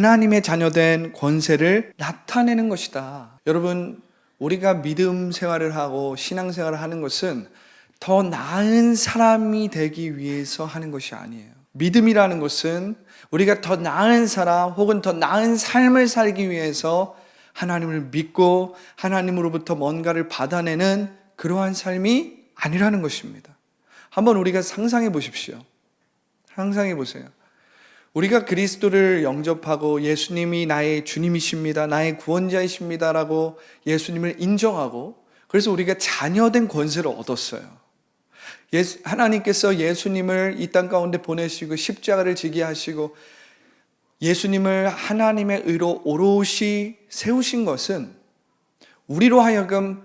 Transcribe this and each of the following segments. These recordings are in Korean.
하나님의 자녀된 권세를 나타내는 것이다. 여러분, 우리가 믿음 생활을 하고 신앙 생활을 하는 것은 더 나은 사람이 되기 위해서 하는 것이 아니에요. 믿음이라는 것은 우리가 더 나은 사람 혹은 더 나은 삶을 살기 위해서 하나님을 믿고 하나님으로부터 뭔가를 받아내는 그러한 삶이 아니라는 것입니다. 한번 우리가 상상해 보십시오. 상상해 보세요. 우리가 그리스도를 영접하고 예수님이 나의 주님이십니다, 나의 구원자이십니다라고 예수님을 인정하고, 그래서 우리가 자녀된 권세를 얻었어요. 하나님께서 예수님을 이 땅 가운데 보내시고 십자가를 지게 하시고 예수님을 하나님의 의로 오롯이 세우신 것은 우리로 하여금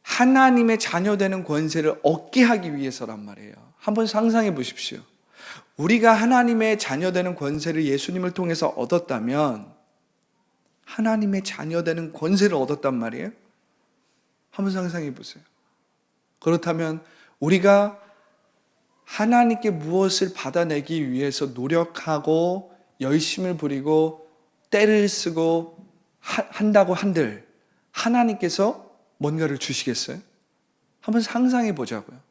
하나님의 자녀되는 권세를 얻게 하기 위해서란 말이에요. 한번 상상해 보십시오. 우리가 하나님의 자녀되는 권세를 예수님을 통해서 얻었다면, 하나님의 자녀되는 권세를 얻었단 말이에요. 한번 상상해 보세요. 그렇다면 우리가 하나님께 무엇을 받아내기 위해서 노력하고 열심을 부리고 때를 쓰고 한다고 한들 하나님께서 뭔가를 주시겠어요? 한번 상상해 보자고요.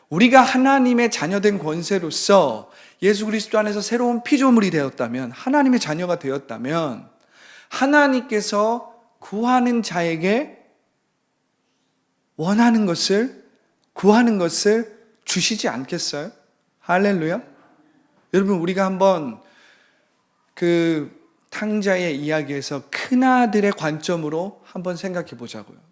우리가 하나님의 자녀된 권세로서 예수 그리스도 안에서 새로운 피조물이 되었다면, 하나님의 자녀가 되었다면 하나님께서 구하는 자에게 원하는 것을, 구하는 것을 주시지 않겠어요? 할렐루야. 여러분, 우리가 한번 그 탕자의 이야기에서 큰아들의 관점으로 한번 생각해 보자고요.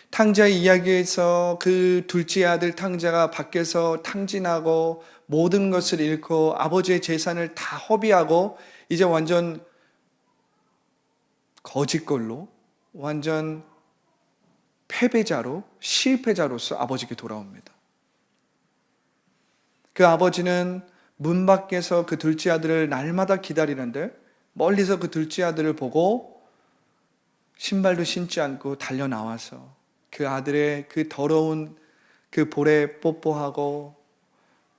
탕자의 이야기에서 그 둘째 아들 탕자가 밖에서 탕진하고 모든 것을 잃고 아버지의 재산을 다 허비하고 이제 완전 거짓걸로, 완전 패배자로, 실패자로서 아버지께 돌아옵니다. 그 아버지는 문 밖에서 그 둘째 아들을 날마다 기다리는데 멀리서 그 둘째 아들을 보고 신발도 신지 않고 달려 나와서 그 아들의 그 더러운 그 볼에 뽀뽀하고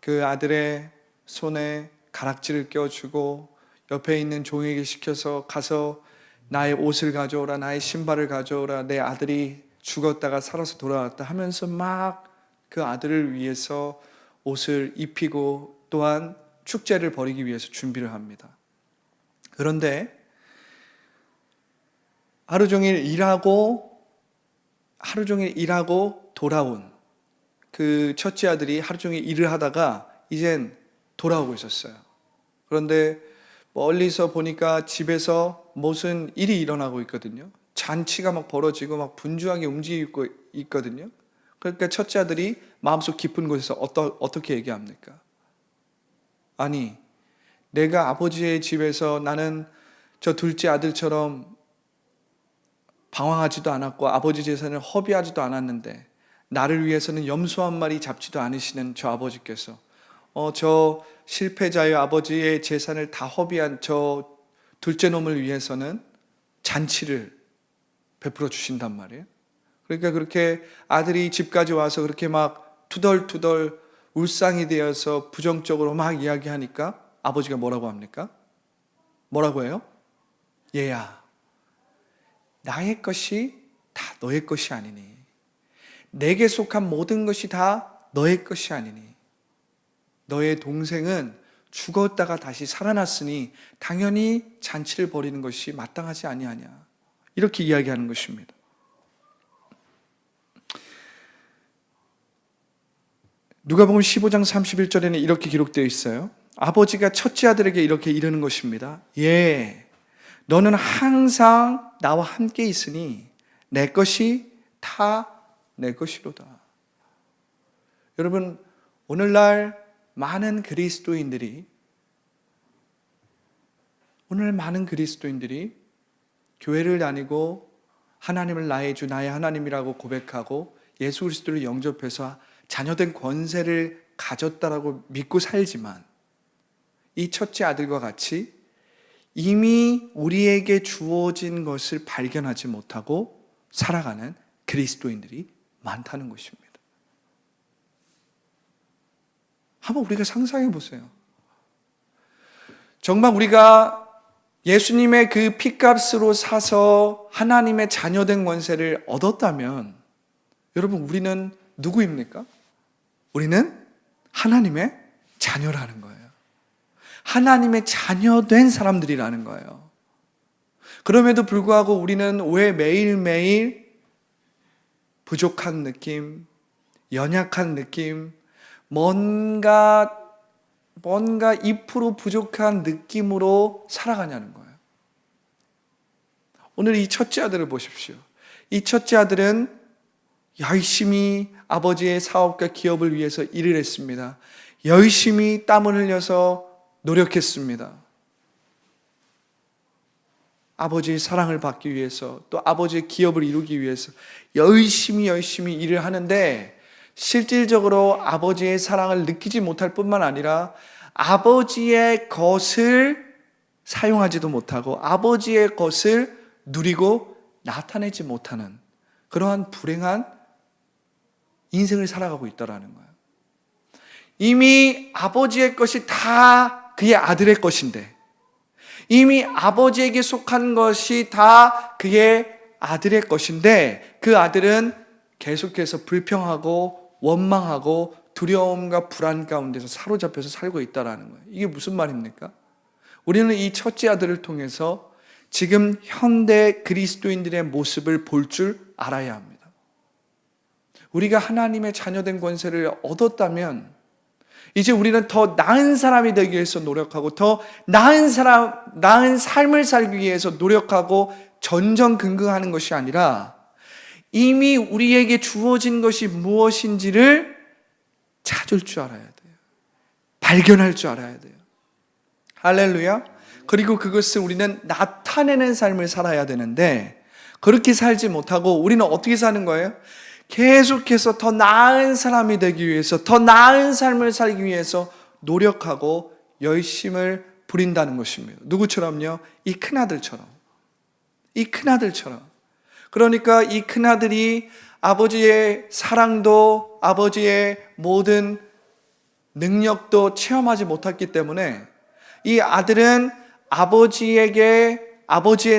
그 아들의 손에 가락지를 껴주고 옆에 있는 종에게 시켜서 가서 나의 옷을 가져오라, 나의 신발을 가져오라, 내 아들이 죽었다가 살아서 돌아왔다 하면서 막 그 아들을 위해서 옷을 입히고 또한 축제를 벌이기 위해서 준비를 합니다. 그런데 하루 종일 일하고 돌아온 그 첫째 아들이 하루 종일 일을 하다가 이젠 돌아오고 있었어요. 그런데 멀리서 보니까 집에서 무슨 일이 일어나고 있거든요. 잔치가 막 벌어지고 막 분주하게 움직이고 있거든요. 그러니까 첫째 아들이 마음속 깊은 곳에서 어떻게 얘기합니까? 아니, 내가 아버지의 집에서 나는 저 둘째 아들처럼 방황하지도 않았고 아버지 재산을 허비하지도 않았는데 나를 위해서는 염소 한 마리 잡지도 않으시는 저 아버지께서 저 실패자의 아버지의 재산을 다 허비한 저 둘째 놈을 위해서는 잔치를 베풀어 주신단 말이에요. 그러니까 그렇게 아들이 집까지 와서 그렇게 막 투덜투덜 울상이 되어서 부정적으로 막 이야기하니까 아버지가 뭐라고 합니까? 뭐라고 해요? 얘야, 나의 것이 다 너의 것이 아니니, 내게 속한 모든 것이 다 너의 것이 아니니, 너의 동생은 죽었다가 다시 살아났으니 당연히 잔치를 벌이는 것이 마땅하지 아니하냐, 이렇게 이야기하는 것입니다. 누가복음 15장 31절에는 이렇게 기록되어 있어요. 아버지가 첫째 아들에게 이렇게 이르는 것입니다. 예, 너는 항상 나와 함께 있으니 내 것이 다 내 것이로다. 여러분, 오늘날 많은 그리스도인들이 교회를 다니고 하나님을 나의 주, 나의 하나님이라고 고백하고 예수 그리스도를 영접해서 자녀된 권세를 가졌다라고 믿고 살지만, 이 첫째 아들과 같이 이미 우리에게 주어진 것을 발견하지 못하고 살아가는 그리스도인들이 많다는 것입니다. 한번 우리가 상상해 보세요. 정말 우리가 예수님의 그 핏값으로 사서 하나님의 자녀된 권세를 얻었다면 여러분 우리는 누구입니까? 우리는 하나님의 자녀라는 거예요. 하나님의 자녀된 사람들이라는 거예요. 그럼에도 불구하고 우리는 왜 매일매일 부족한 느낌, 연약한 느낌, 뭔가 2% 부족한 느낌으로 살아가냐는 거예요. 오늘 이 첫째 아들을 보십시오. 이 첫째 아들은 열심히 아버지의 사업과 기업을 위해서 일을 했습니다. 열심히 땀을 흘려서 노력했습니다. 아버지의 사랑을 받기 위해서, 또 아버지의 기업을 이루기 위해서 열심히 일을 하는데 실질적으로 아버지의 사랑을 느끼지 못할 뿐만 아니라 아버지의 것을 사용하지도 못하고 아버지의 것을 누리고 나타내지 못하는 그러한 불행한 인생을 살아가고 있다는 거예요. 이미 아버지의 것이 다 그의 아들의 것인데, 이미 아버지에게 속한 것이 다 그의 아들의 것인데 그 아들은 계속해서 불평하고 원망하고 두려움과 불안 가운데서 사로잡혀서 살고 있다는 거예요. 이게 무슨 말입니까? 우리는 이 첫째 아들을 통해서 지금 현대 그리스도인들의 모습을 볼 줄 알아야 합니다. 우리가 하나님의 자녀된 권세를 얻었다면 이제 우리는 더 나은 사람이 되기 위해서 노력하고 더 나은 삶을 살기 위해서 노력하고 전전긍긍하는 것이 아니라 이미 우리에게 주어진 것이 무엇인지를 찾을 줄 알아야 돼요. 발견할 줄 알아야 돼요. 할렐루야. 그리고 그것을 우리는 나타내는 삶을 살아야 되는데 그렇게 살지 못하고 우리는 어떻게 사는 거예요? 계속해서 더 나은 사람이 되기 위해서, 더 나은 삶을 살기 위해서 노력하고 열심을 부린다는 것입니다. 누구처럼요? 이 큰아들처럼. 그러니까 이 큰아들이 아버지의 사랑도 아버지의 모든 능력도 체험하지 못했기 때문에 이 아들은 아버지의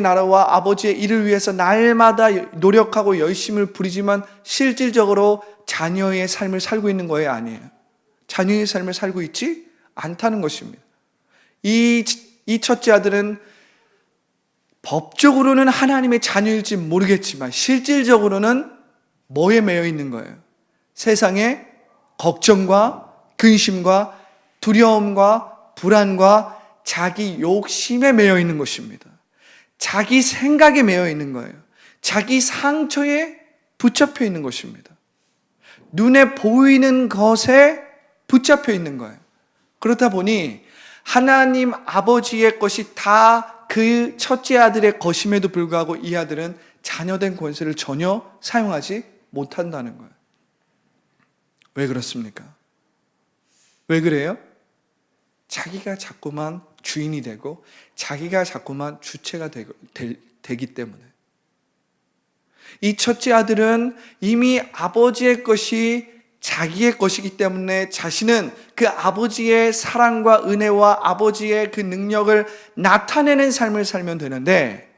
나라와 아버지의 일을 위해서 날마다 노력하고 열심을 부리지만 실질적으로 자녀의 삶을 살고 있는 거예요? 아니에요. 자녀의 삶을 살고 있지 않다는 것입니다. 이 첫째 아들은 법적으로는 하나님의 자녀일지 모르겠지만 실질적으로는 뭐에 매여 있는 거예요? 세상의 걱정과 근심과 두려움과 불안과 자기 욕심에 매여 있는 것입니다. 자기 생각에 매여 있는 거예요. 자기 상처에 붙잡혀 있는 것입니다. 눈에 보이는 것에 붙잡혀 있는 거예요. 그렇다 보니 하나님 아버지의 것이 다 그 첫째 아들의 것임에도 불구하고 이 아들은 자녀된 권세를 전혀 사용하지 못한다는 거예요. 왜 그렇습니까? 왜 그래요? 자기가 자꾸만 주인이 되고 자기가 자꾸만 주체가 되기 때문에. 이 첫째 아들은 이미 아버지의 것이 자기의 것이기 때문에 자신은 그 아버지의 사랑과 은혜와 아버지의 그 능력을 나타내는 삶을 살면 되는데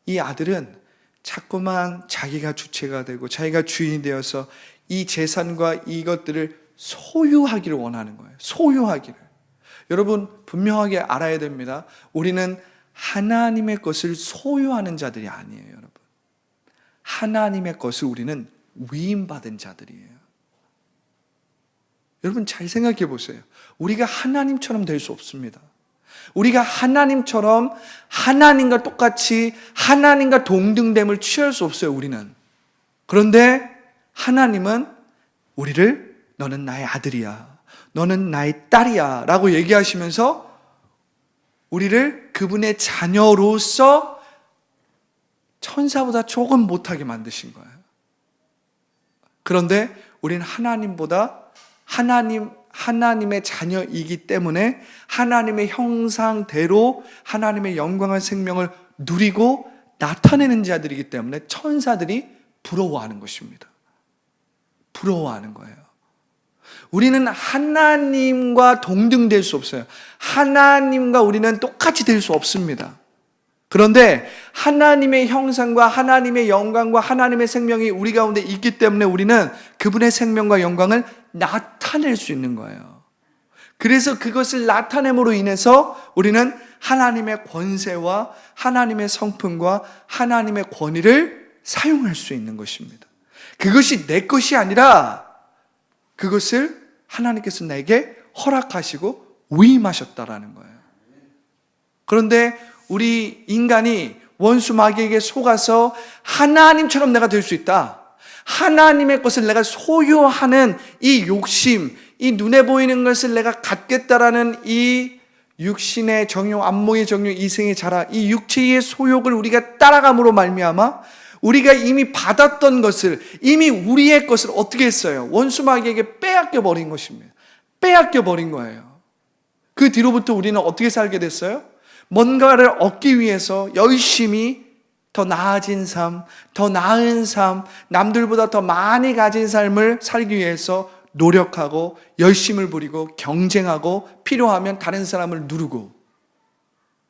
이 아들은 자꾸만 자기가 주체가 되고 자기가 주인이 되어서 이 재산과 이것들을 소유하기를 원하는 거예요. 소유하기를. 여러분 분명하게 알아야 됩니다. 우리는 하나님의 것을 소유하는 자들이 아니에요, 여러분. 하나님의 것을 우리는 위임받은 자들이에요. 여러분 잘 생각해 보세요. 우리가 하나님처럼 될 수 없습니다. 우리가 하나님처럼 하나님과 똑같이 하나님과 동등됨을 취할 수 없어요, 우리는. 그런데 하나님은 우리를 너는 나의 아들이야, 너는 나의 딸이야 라고 얘기하시면서 우리를 그분의 자녀로서 천사보다 조금 못하게 만드신 거예요. 그런데 우리는 하나님보다 하나님의 자녀이기 때문에 하나님의 형상대로 하나님의 영광의 생명을 누리고 나타내는 자들이기 때문에 천사들이 부러워하는 것입니다. 부러워하는 거예요. 우리는 하나님과 동등될 수 없어요. 하나님과 우리는 똑같이 될 수 없습니다. 그런데 하나님의 형상과 하나님의 영광과 하나님의 생명이 우리 가운데 있기 때문에 우리는 그분의 생명과 영광을 나타낼 수 있는 거예요. 그래서 그것을 나타냄으로 인해서 우리는 하나님의 권세와 하나님의 성품과 하나님의 권위를 사용할 수 있는 것입니다. 그것이 내 것이 아니라 그것을 하나님께서 내게 허락하시고 위임하셨다라는 거예요. 그런데 우리 인간이 원수 마귀에게 속아서 하나님처럼 내가 될 수 있다, 하나님의 것을 내가 소유하는 이 욕심, 이 눈에 보이는 것을 내가 갖겠다라는 이 육신의 정욕, 안목의 정욕, 이생의 자라, 이 육체의 소욕을 우리가 따라감으로 말미암아 우리가 이미 받았던 것을, 이미 우리의 것을 어떻게 했어요? 원수 마귀에게 빼앗겨 버린 것입니다. 빼앗겨 버린 거예요. 그 뒤로부터 우리는 어떻게 살게 됐어요? 뭔가를 얻기 위해서 열심히 더 나아진 삶, 더 나은 삶, 남들보다 더 많이 가진 삶을 살기 위해서 노력하고 열심을 부리고 경쟁하고, 필요하면 다른 사람을 누르고,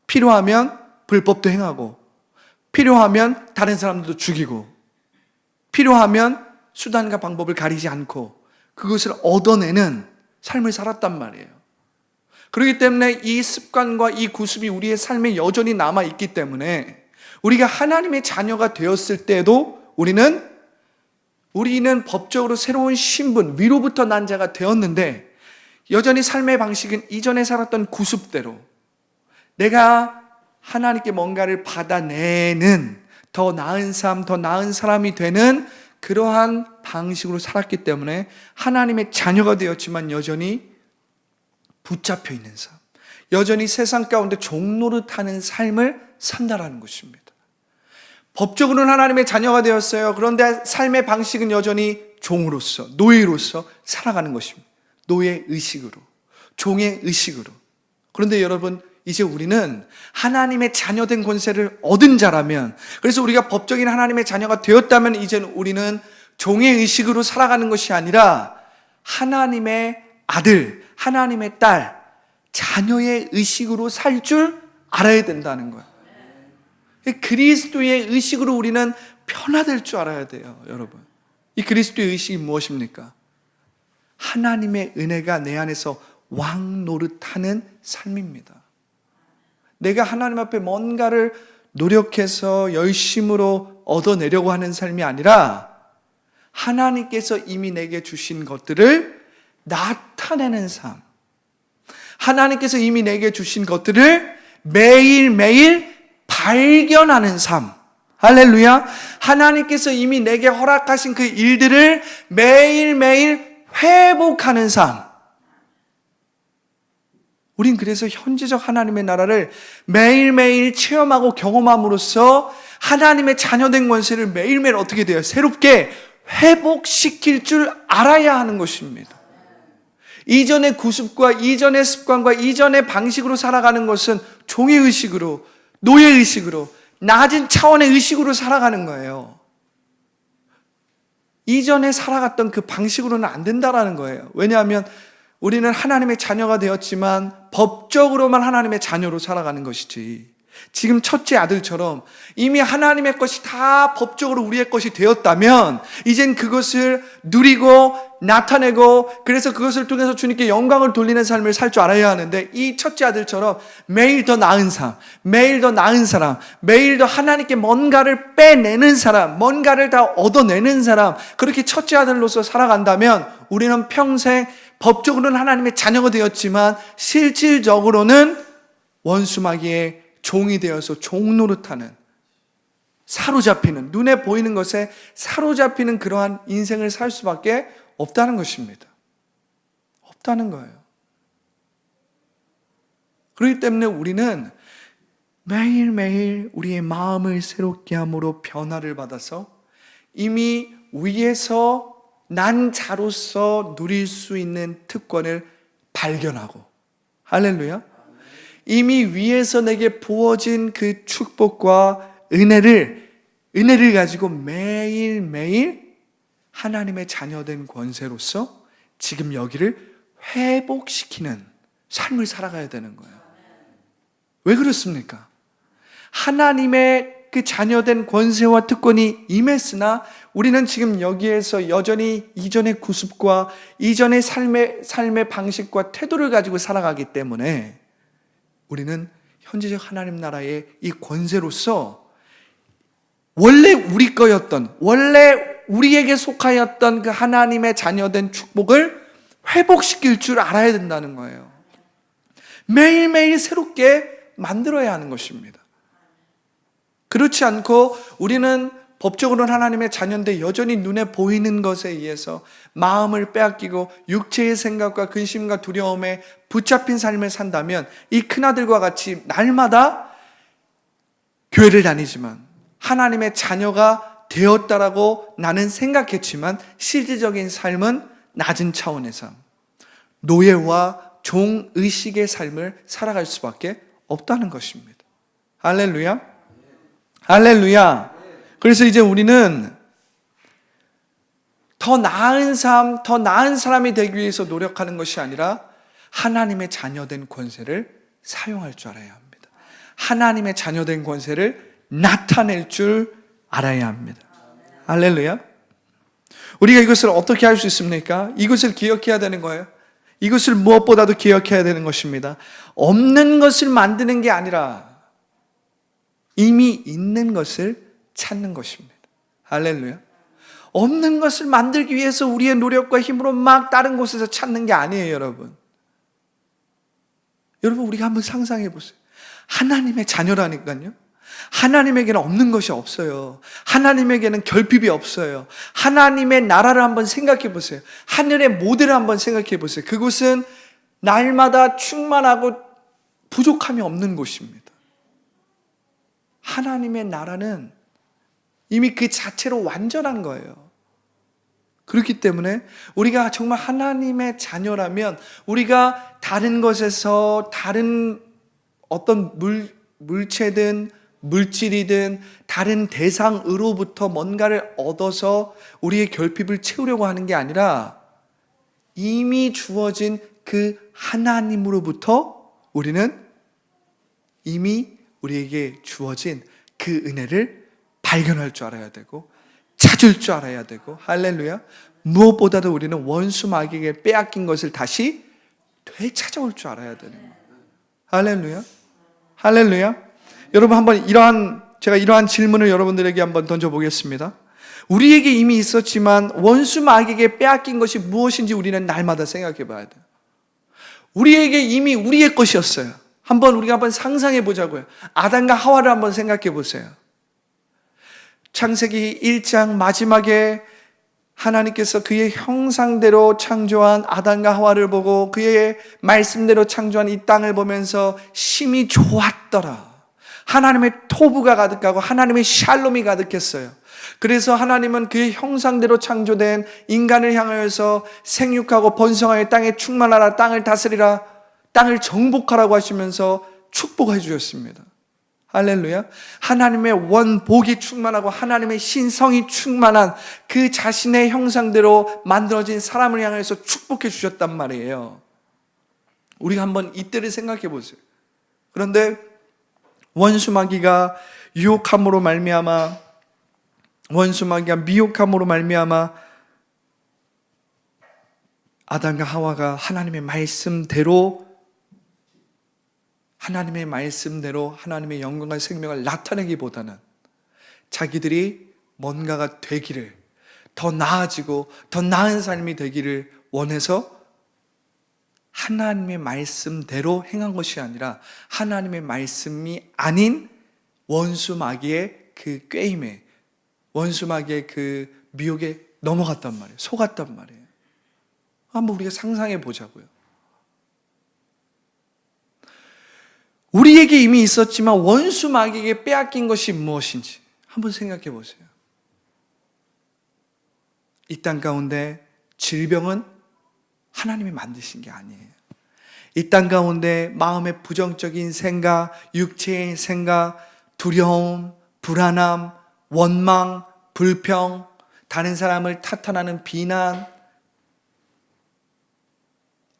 필요하면 불법도 행하고, 필요하면 다른 사람들도 죽이고, 필요하면 수단과 방법을 가리지 않고 그것을 얻어내는 삶을 살았단 말이에요. 그렇기 때문에 이 습관과 이 구습이 우리의 삶에 여전히 남아있기 때문에 우리가 하나님의 자녀가 되었을 때도 우리는 법적으로 새로운 신분, 위로부터 난 자가 되었는데 여전히 삶의 방식은 이전에 살았던 구습대로 내가 하나님께 뭔가를 받아내는 더 나은 삶, 더 나은 사람이 되는 그러한 방식으로 살았기 때문에 하나님의 자녀가 되었지만 여전히 붙잡혀 있는 삶, 여전히 세상 가운데 종노릇하는 삶을 산다라는 것입니다. 법적으로는 하나님의 자녀가 되었어요. 그런데 삶의 방식은 여전히 종으로서, 노예로서 살아가는 것입니다. 노예 의식으로, 종의 의식으로. 그런데 여러분, 이제 우리는 하나님의 자녀된 권세를 얻은 자라면, 그래서 우리가 법적인 하나님의 자녀가 되었다면 이제는 우리는 종의 의식으로 살아가는 것이 아니라 하나님의 아들, 하나님의 딸, 자녀의 의식으로 살 줄 알아야 된다는 거예요. 그리스도의 의식으로 우리는 변화될 줄 알아야 돼요, 여러분. 이 그리스도의 의식이 무엇입니까? 하나님의 은혜가 내 안에서 왕 노릇하는 삶입니다. 내가 하나님 앞에 뭔가를 노력해서 열심으로 얻어내려고 하는 삶이 아니라 하나님께서 이미 내게 주신 것들을 나타내는 삶, 하나님께서 이미 내게 주신 것들을 매일매일 발견하는 삶. 할렐루야. 하나님께서 이미 내게 허락하신 그 일들을 매일매일 회복하는 삶. 우린 그래서 현지적 하나님의 나라를 매일매일 체험하고 경험함으로써 하나님의 자녀된 권세를 매일매일 어떻게 돼요? 새롭게 회복시킬 줄 알아야 하는 것입니다. 이전의 구습과 이전의 습관과 이전의 방식으로 살아가는 것은 종의 의식으로, 노예 의식으로, 낮은 차원의 의식으로 살아가는 거예요. 이전에 살아갔던 그 방식으로는 안 된다라는 거예요. 왜냐하면 우리는 하나님의 자녀가 되었지만 법적으로만 하나님의 자녀로 살아가는 것이지, 지금 첫째 아들처럼 이미 하나님의 것이 다 법적으로 우리의 것이 되었다면 이젠 그것을 누리고 나타내고, 그래서 그것을 통해서 주님께 영광을 돌리는 삶을 살 줄 알아야 하는데, 이 첫째 아들처럼 매일 더 나은 삶, 매일 더 나은 사람, 매일 더 하나님께 뭔가를 빼내는 사람, 뭔가를 다 얻어내는 사람, 그렇게 첫째 아들로서 살아간다면 우리는 평생 법적으로는 하나님의 자녀가 되었지만 실질적으로는 원수 마귀의 종이 되어서 종노릇하는, 사로잡히는, 눈에 보이는 것에 사로잡히는 그러한 인생을 살 수밖에 없다는 것입니다. 없다는 거예요. 그렇기 때문에 우리는 매일매일 우리의 마음을 새롭게 함으로 변화를 받아서 이미 위에서 난 자로서 누릴 수 있는 특권을 발견하고, 할렐루야, 이미 위에서 내게 부어진 그 축복과 은혜를 가지고 매일매일 하나님의 자녀된 권세로서 지금 여기를 회복시키는 삶을 살아가야 되는 거예요. 왜 그렇습니까? 하나님의 그 자녀된 권세와 특권이 임했으나 우리는 지금 여기에서 여전히 이전의 구습과 이전의 삶의 방식과 태도를 가지고 살아가기 때문에 우리는 현재적 하나님 나라의 이 권세로서 원래 우리 거였던, 원래 우리에게 속하였던 그 하나님의 자녀된 축복을 회복시킬 줄 알아야 된다는 거예요. 매일매일 새롭게 만들어야 하는 것입니다. 그렇지 않고 우리는 법적으로는 하나님의 자녀인데 여전히 눈에 보이는 것에 의해서 마음을 빼앗기고 육체의 생각과 근심과 두려움에 붙잡힌 삶을 산다면 이 큰아들과 같이 날마다 교회를 다니지만 하나님의 자녀가 되었다라고 나는 생각했지만 실질적인 삶은 낮은 차원의 삶, 노예와 종의식의 삶을 살아갈 수밖에 없다는 것입니다. 할렐루야. 할렐루야. 그래서 이제 우리는 더 나은 삶, 더 나은 사람이 되기 위해서 노력하는 것이 아니라 하나님의 자녀된 권세를 사용할 줄 알아야 합니다. 하나님의 자녀된 권세를 나타낼 줄 알아야 합니다. 할렐루야. 우리가 이것을 어떻게 할 수 있습니까? 이것을 기억해야 되는 거예요. 이것을 무엇보다도 기억해야 되는 것입니다. 없는 것을 만드는 게 아니라 이미 있는 것을 찾는 것입니다. 할렐루야. 없는 것을 만들기 위해서 우리의 노력과 힘으로 막 다른 곳에서 찾는 게 아니에요, 여러분. 여러분, 우리가 한번 상상해 보세요. 하나님의 자녀라니까요. 하나님에게는 없는 것이 없어요. 하나님에게는 결핍이 없어요. 하나님의 나라를 한번 생각해 보세요. 하늘의 모델을 한번 생각해 보세요. 그곳은 날마다 충만하고 부족함이 없는 곳입니다. 하나님의 나라는 이미 그 자체로 완전한 거예요. 그렇기 때문에 우리가 정말 하나님의 자녀라면 우리가 다른 것에서 다른 어떤 물체든 물질이든 다른 대상으로부터 뭔가를 얻어서 우리의 결핍을 채우려고 하는 게 아니라 이미 주어진 그 하나님으로부터 우리는 이미 우리에게 주어진 그 은혜를 발견할 줄 알아야 되고 찾을 줄 알아야 되고, 할렐루야. 무엇보다도 우리는 원수 마귀에게 빼앗긴 것을 다시 되찾아올 줄 알아야 되는 거예요. 할렐루야. 할렐루야. 여러분, 한번 제가 이러한 질문을 여러분들에게 한번 던져보겠습니다. 우리에게 이미 있었지만 원수 마귀에게 빼앗긴 것이 무엇인지 우리는 날마다 생각해 봐야 돼요. 우리에게 이미 우리의 것이었어요. 우리가 한번 상상해 보자고요. 아담과 하와를 한번 생각해 보세요. 창세기 1장 마지막에 하나님께서 그의 형상대로 창조한 아담과 하와를 보고 그의 말씀대로 창조한 이 땅을 보면서 심히 좋았더라. 하나님의 토부가 가득하고 하나님의 샬롬이 가득했어요. 그래서 하나님은 그의 형상대로 창조된 인간을 향하여서 생육하고 번성하여 땅에 충만하라, 땅을 다스리라, 땅을 정복하라고 하시면서 축복해 주셨습니다. 할렐루야. 하나님의 원복이 충만하고 하나님의 신성이 충만한 그 자신의 형상대로 만들어진 사람을 향해서 축복해 주셨단 말이에요. 우리가 한번 이때를 생각해 보세요. 그런데 원수 마귀가 유혹함으로 말미암아, 원수 마귀가 미혹함으로 말미암아 아담과 하와가 하나님의 말씀대로 하나님의 영광과 생명을 나타내기보다는 자기들이 뭔가가 되기를, 더 나아지고 더 나은 삶이 되기를 원해서 하나님의 말씀대로 행한 것이 아니라 하나님의 말씀이 아닌 원수 마귀의 그 꾀임에, 원수 마귀의 그 미혹에 넘어갔단 말이에요. 속았단 말이에요. 한번 우리가 상상해 보자고요. 우리에게 이미 있었지만 원수 마귀에게 빼앗긴 것이 무엇인지 한번 생각해 보세요. 이 땅 가운데 질병은 하나님이 만드신 게 아니에요. 이 땅 가운데 마음의 부정적인 생각, 육체의 생각, 두려움, 불안함, 원망, 불평, 다른 사람을 탓하는 비난,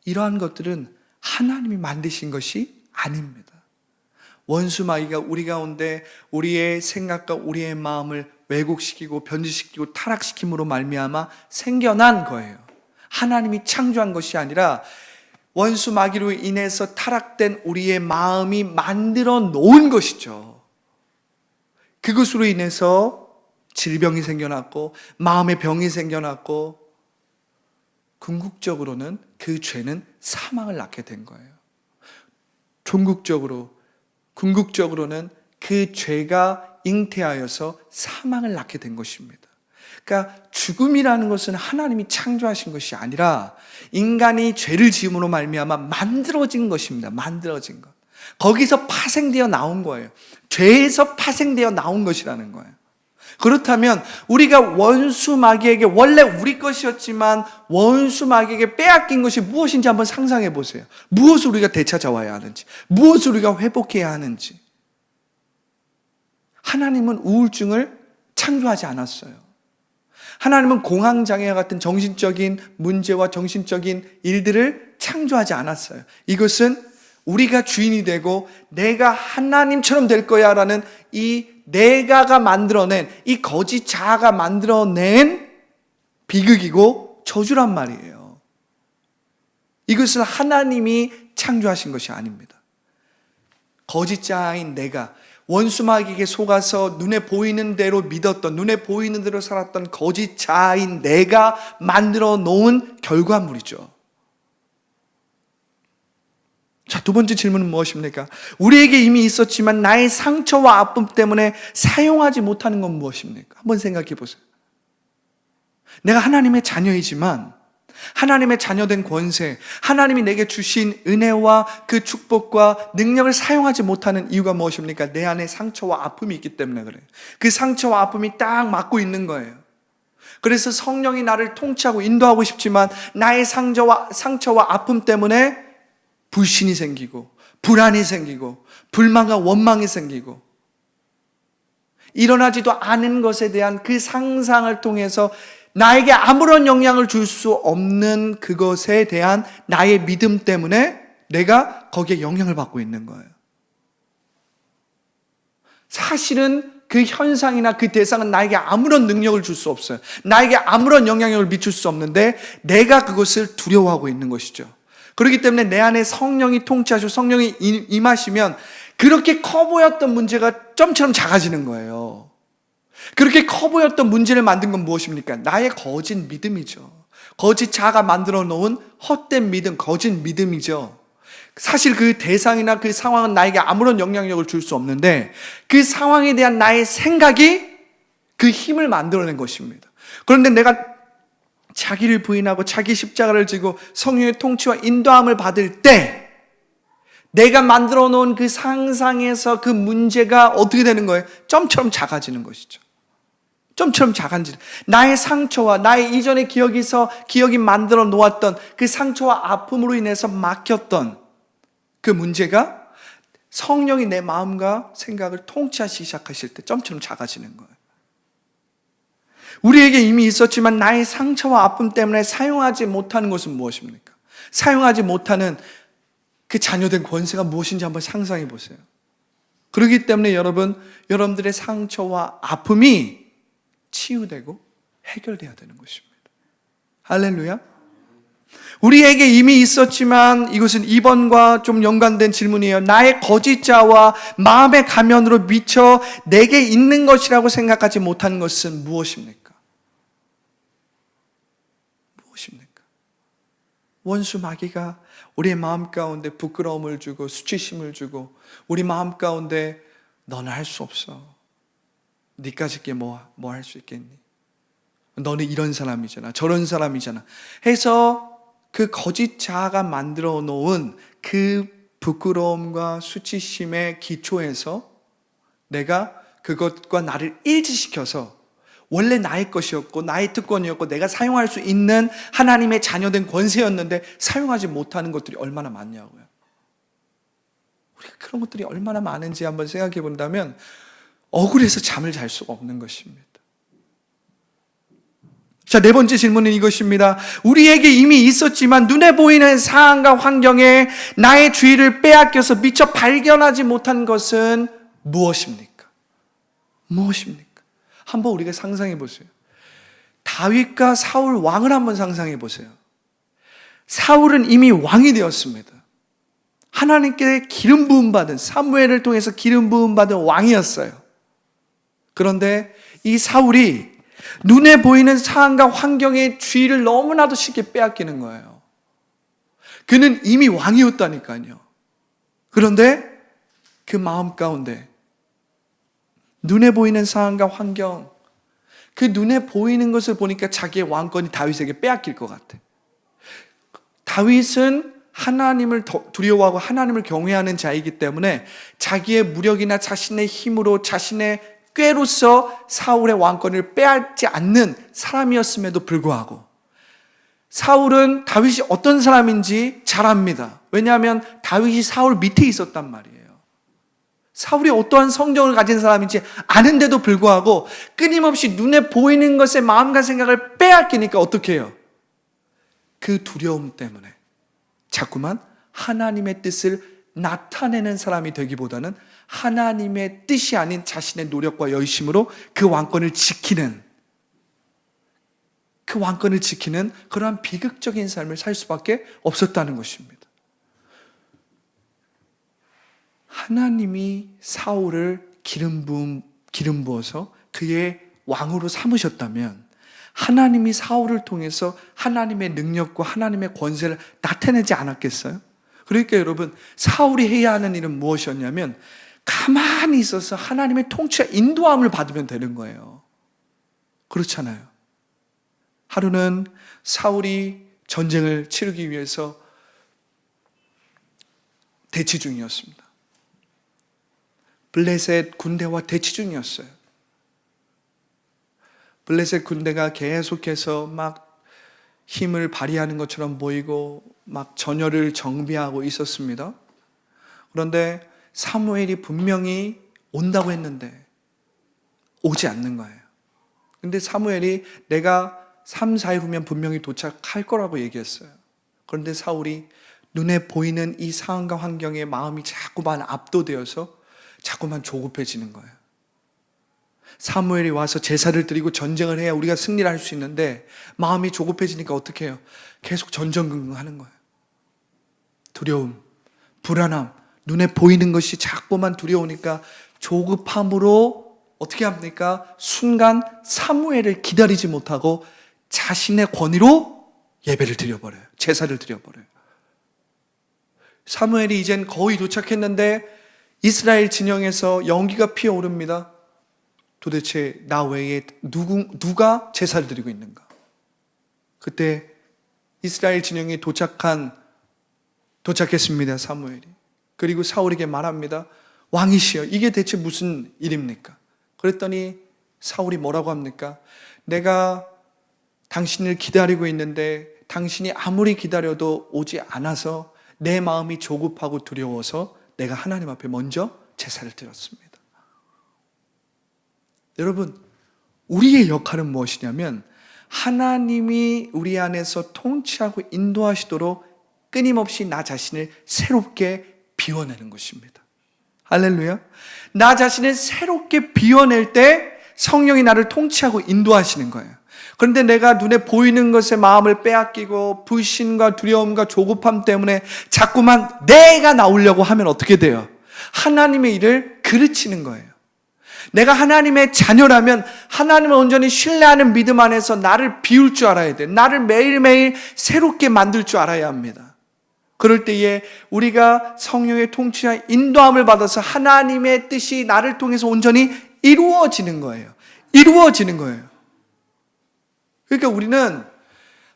이러한 것들은 하나님이 만드신 것이 아닙니다. 원수 마귀가 우리 가운데 우리의 생각과 우리의 마음을 왜곡시키고 변질시키고 타락시킴으로 말미암아 생겨난 거예요. 하나님이 창조한 것이 아니라 원수 마귀로 인해서 타락된 우리의 마음이 만들어 놓은 것이죠. 그것으로 인해서 질병이 생겨났고 마음의 병이 생겨났고 궁극적으로는 그 죄는 사망을 낳게 된 거예요. 궁극적으로는 그 죄가 잉태하여서 사망을 낳게 된 것입니다. 그러니까 죽음이라는 것은 하나님이 창조하신 것이 아니라 인간이 죄를 지음으로 말미암아 만들어진 것입니다. 만들어진 것. 거기서 파생되어 나온 거예요. 죄에서 파생되어 나온 것이라는 거예요. 그렇다면 우리가 원수 마귀에게 원래 우리 것이었지만 원수 마귀에게 빼앗긴 것이 무엇인지 한번 상상해 보세요. 무엇을 우리가 되찾아와야 하는지, 무엇을 우리가 회복해야 하는지. 하나님은 우울증을 창조하지 않았어요. 하나님은 공황장애와 같은 정신적인 문제와 정신적인 일들을 창조하지 않았어요. 이것은 우리가 주인이 되고 내가 하나님처럼 될 거야 라는 이 내가가 만들어낸, 이 거짓 자아가 만들어낸 비극이고 저주란 말이에요. 이것은 하나님이 창조하신 것이 아닙니다. 거짓 자아인 내가, 원수 마귀에게 속아서 눈에 보이는 대로 믿었던, 눈에 보이는 대로 살았던 거짓 자아인 내가 만들어 놓은 결과물이죠. 자, 두 번째 질문은 무엇입니까? 우리에게 이미 있었지만 나의 상처와 아픔 때문에 사용하지 못하는 건 무엇입니까? 한번 생각해 보세요. 내가 하나님의 자녀이지만 하나님의 자녀된 권세, 하나님이 내게 주신 은혜와 그 축복과 능력을 사용하지 못하는 이유가 무엇입니까? 내 안에 상처와 아픔이 있기 때문에 그래요. 그 상처와 아픔이 딱 맞고 있는 거예요. 그래서 성령이 나를 통치하고 인도하고 싶지만 나의 상처와 아픔 때문에 불신이 생기고 불안이 생기고 불만과 원망이 생기고 일어나지도 않은 것에 대한 그 상상을 통해서 나에게 아무런 영향을 줄 수 없는 그것에 대한 나의 믿음 때문에 내가 거기에 영향을 받고 있는 거예요. 사실은 그 현상이나 그 대상은 나에게 아무런 능력을 줄 수 없어요. 나에게 아무런 영향력을 미칠 수 없는데 내가 그것을 두려워하고 있는 것이죠. 그렇기 때문에 내 안에 성령이 통치하시고 성령이 임하시면 그렇게 커 보였던 문제가 점처럼 작아지는 거예요. 그렇게 커 보였던 문제를 만든 건 무엇입니까? 나의 거짓 믿음이죠. 거짓 자아가 만들어 놓은 헛된 믿음, 거짓 믿음이죠. 사실 그 대상이나 그 상황은 나에게 아무런 영향력을 줄 수 없는데 그 상황에 대한 나의 생각이 그 힘을 만들어낸 것입니다. 그런데 내가 자기를 부인하고 자기 십자가를 지고 성령의 통치와 인도함을 받을 때 내가 만들어 놓은 그 상상에서 그 문제가 어떻게 되는 거예요? 점처럼 작아지는 것이죠. 점처럼 작아지는, 나의 상처와 나의 이전의 기억이 만들어 놓았던 그 상처와 아픔으로 인해서 막혔던 그 문제가 성령이 내 마음과 생각을 통치하시기 시작하실 때 점처럼 작아지는 거예요. 우리에게 이미 있었지만 나의 상처와 아픔 때문에 사용하지 못하는 것은 무엇입니까? 사용하지 못하는 그 자녀된 권세가 무엇인지 한번 상상해 보세요. 그렇기 때문에 여러분들의 상처와 아픔이 치유되고 해결돼야 되는 것입니다. 할렐루야. 우리에게 이미 있었지만 이것은 2번과 좀 연관된 질문이에요. 나의 거짓자와 마음의 가면으로 미쳐 내게 있는 것이라고 생각하지 못하는 것은 무엇입니까? 무엇입니까? 원수 마귀가 우리의 마음 가운데 부끄러움을 주고 수치심을 주고 우리 마음 가운데 너는 할 수 없어. 네까지 게 뭐 할 수 있겠니? 너는 이런 사람이잖아. 저런 사람이잖아. 해서 그 거짓 자아가 만들어 놓은 그 부끄러움과 수치심의 기초에서 내가 그것과 나를 일치시켜서 원래 나의 것이었고 나의 특권이었고 내가 사용할 수 있는 하나님의 자녀된 권세였는데 사용하지 못하는 것들이 얼마나 많냐고요. 우리가 그런 것들이 얼마나 많은지 한번 생각해 본다면 억울해서 잠을 잘 수가 없는 것입니다. 자, 네 번째 질문은 이것입니다. 우리에게 이미 있었지만 눈에 보이는 상황과 환경에 나의 주의를 빼앗겨서 미처 발견하지 못한 것은 무엇입니까? 무엇입니까? 한번 우리가 상상해 보세요. 다윗과 사울 왕을 한번 상상해 보세요. 사울은 이미 왕이 되었습니다. 하나님께 기름 부음 받은, 사무엘을 통해서 기름 부음 받은 왕이었어요. 그런데 이 사울이 눈에 보이는 상황과 환경의 주의를 너무나도 쉽게 빼앗기는 거예요. 그는 이미 왕이었다니까요. 그런데 그 마음 가운데 눈에 보이는 상황과 환경, 그 눈에 보이는 것을 보니까 자기의 왕권이 다윗에게 빼앗길 것 같아. 다윗은 하나님을 두려워하고 하나님을 경외하는 자이기 때문에 자기의 무력이나 자신의 힘으로 자신의 꾀로서 사울의 왕권을 빼앗지 않는 사람이었음에도 불구하고 사울은 다윗이 어떤 사람인지 잘 압니다. 왜냐하면 다윗이 사울 밑에 있었단 말이에요. 사울이 어떠한 성정을 가진 사람인지 아는데도 불구하고 끊임없이 눈에 보이는 것에 마음과 생각을 빼앗기니까 어떻게 해요? 그 두려움 때문에 자꾸만 하나님의 뜻을 나타내는 사람이 되기보다는 하나님의 뜻이 아닌 자신의 노력과 열심으로 그 왕권을 지키는 그러한 비극적인 삶을 살 수밖에 없었다는 것입니다. 하나님이 사울을 기름 부어서 그의 왕으로 삼으셨다면 하나님이 사울을 통해서 하나님의 능력과 하나님의 권세를 나타내지 않았겠어요? 그러니까 여러분, 사울이 해야 하는 일은 무엇이었냐면 가만히 있어서 하나님의 통치와 인도함을 받으면 되는 거예요. 그렇잖아요. 하루는 사울이 전쟁을 치르기 위해서 대치 중이었습니다. 블레셋 군대와 대치 중이었어요. 블레셋 군대가 계속해서 막 힘을 발휘하는 것처럼 보이고 막 전열을 정비하고 있었습니다. 그런데 사무엘이 분명히 온다고 했는데 오지 않는 거예요. 근데 사무엘이 내가 3, 4일 후면 분명히 도착할 거라고 얘기했어요. 그런데 사울이 눈에 보이는 이 상황과 환경에 마음이 자꾸만 압도되어서 자꾸만 조급해지는 거예요. 사무엘이 와서 제사를 드리고 전쟁을 해야 우리가 승리를 할 수 있는데 마음이 조급해지니까 어떻게 해요? 계속 전전긍긍하는 거예요. 두려움, 불안함, 눈에 보이는 것이 자꾸만 두려우니까 조급함으로 어떻게 합니까? 순간 사무엘을 기다리지 못하고 자신의 권위로 예배를 드려버려요. 제사를 드려버려요. 사무엘이 이젠 거의 도착했는데 이스라엘 진영에서 연기가 피어오릅니다. 도대체 나 외에 누가 제사를 드리고 있는가? 그때 이스라엘 진영에 도착했습니다. 사무엘이. 그리고 사울에게 말합니다. 왕이시여, 이게 대체 무슨 일입니까? 그랬더니 사울이 뭐라고 합니까? 내가 당신을 기다리고 있는데 당신이 아무리 기다려도 오지 않아서 내 마음이 조급하고 두려워서 내가 하나님 앞에 먼저 제사를 드렸습니다. 여러분, 우리의 역할은 무엇이냐면 하나님이 우리 안에서 통치하고 인도하시도록 끊임없이 나 자신을 새롭게 비워내는 것입니다. 할렐루야. 나 자신을 새롭게 비워낼 때 성령이 나를 통치하고 인도하시는 거예요. 그런데 내가 눈에 보이는 것에 마음을 빼앗기고 불신과 두려움과 조급함 때문에 자꾸만 내가 나오려고 하면 어떻게 돼요? 하나님의 일을 그르치는 거예요. 내가 하나님의 자녀라면 하나님을 온전히 신뢰하는 믿음 안에서 나를 비울 줄 알아야 돼. 나를 매일매일 새롭게 만들 줄 알아야 합니다. 그럴 때에 우리가 성령의 통치와 인도함을 받아서 하나님의 뜻이 나를 통해서 온전히 이루어지는 거예요. 이루어지는 거예요. 그러니까 우리는